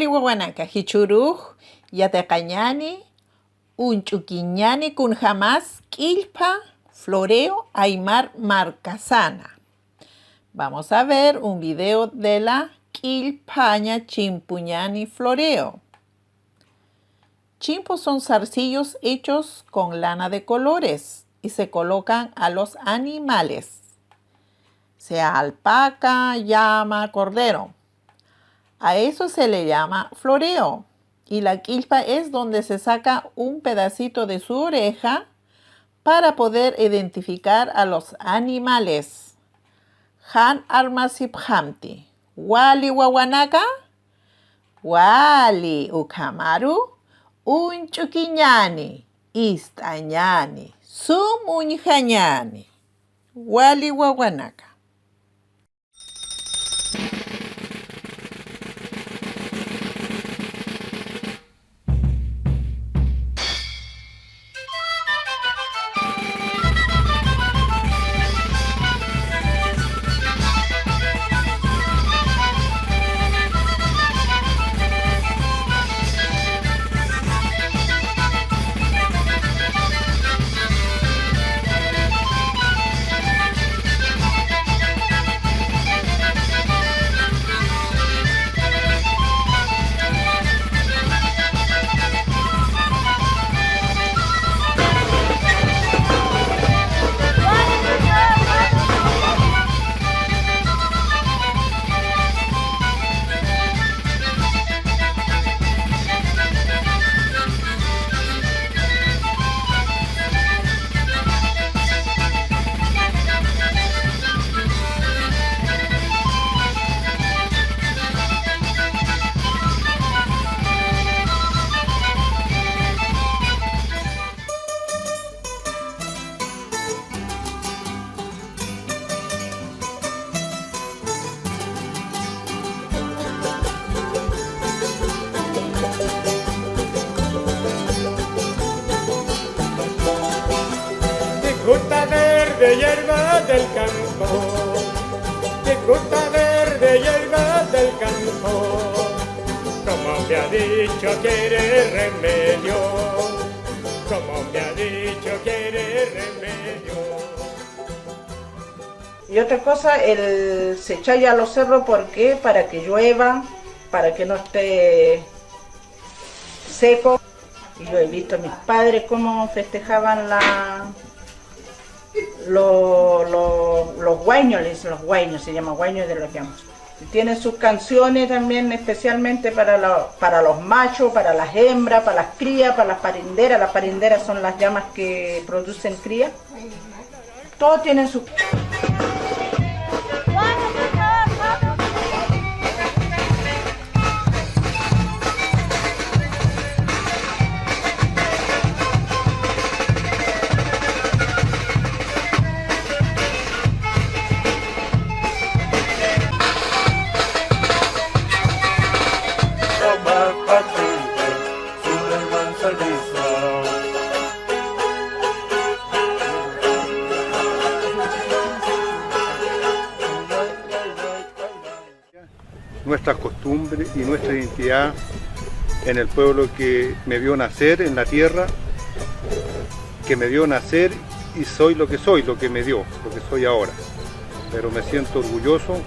Liwawanaka hichuruj yateqañani unch'ukiñani kunjamas k'illpa floreo Aymar Marcasana. Vamos a ver un video de la Quilpaña Chimpuñani floreo. Chimpos son zarcillos hechos con lana de colores y se colocan a los animales, sea alpaca, llama, cordero. A eso se le llama floreo. Y la quilpa es donde se saca un pedacito de su oreja para poder identificar a los animales. Han armasiphamti. Wali wawanaka. Wali ukamaru. Unchukiñani. Istañani. Sumuñjañani. Wali wawanaka. Disgusta verde hierba del campo, disgusta verde hierba del campo, como me ha dicho quiere remedio, como me ha dicho quiere remedio. Y otra cosa, se echa ya a los cerros, ¿por qué? Para que llueva, para que no esté seco. Y yo he visto a mis padres cómo festejaban los guaños, los guaños, se llama guaños de los llamas. Tienen sus canciones también especialmente para los machos, para las hembras, para las crías, para las parinderas. Las parinderas son las llamas que producen cría. Todos tienen su... Nuestras costumbres y nuestra identidad en el pueblo que me vio nacer en la tierra, que me vio nacer y soy lo que me dio, lo que soy ahora. Pero me siento orgulloso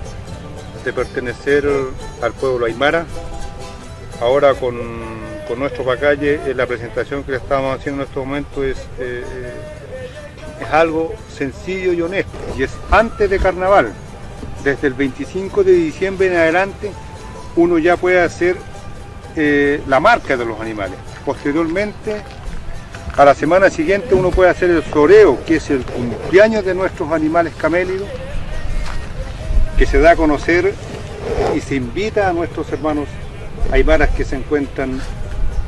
de pertenecer al pueblo aymara. Ahora con nuestro pacalle, la presentación que le estamos haciendo en estos momentos es algo sencillo y honesto, y es antes de carnaval. Desde el 25 de diciembre en adelante uno ya puede hacer la marca de los animales. Posteriormente, a la semana siguiente uno puede hacer el floreo, que es el cumpleaños de nuestros animales camélidos, que se da a conocer y se invita a nuestros hermanos aymaras que se encuentran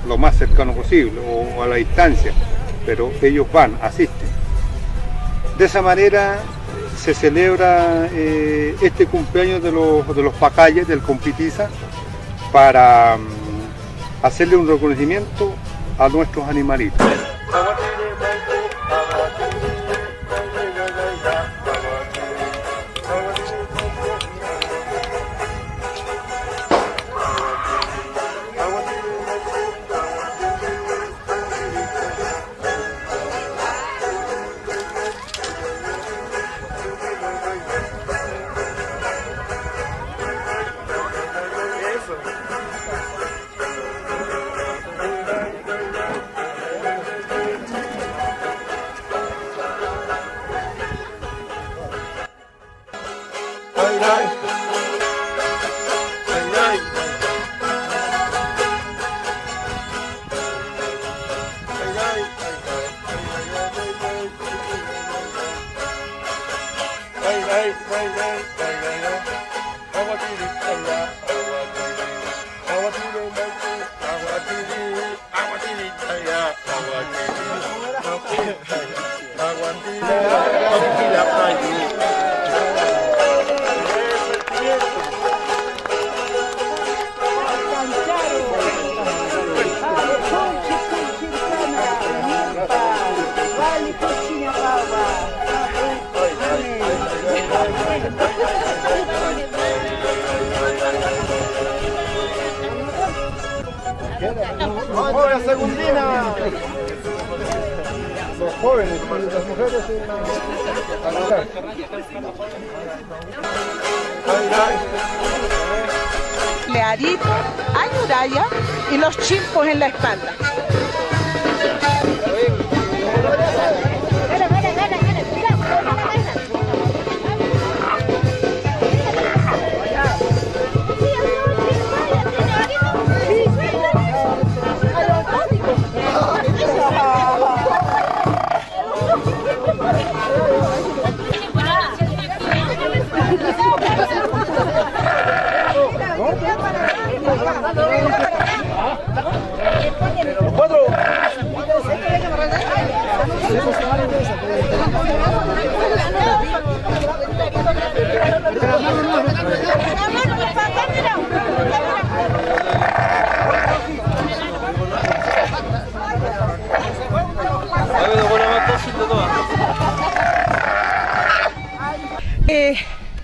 lo más cercano posible o a la distancia, pero ellos van, asisten. De esa manera se celebra este cumpleaños de los pacayes del Compitiza para hacerle un reconocimiento a nuestros animalitos. ¡Hola, Segundina! Los jóvenes, las mujeres Learito, ayuraya y los chimpos en la espalda.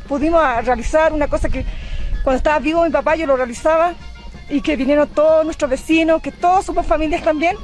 Pudimos realizar una cosa que cuando estaba vivo mi papá yo lo realizaba y que vinieron todos nuestros vecinos, que todos somos familias también.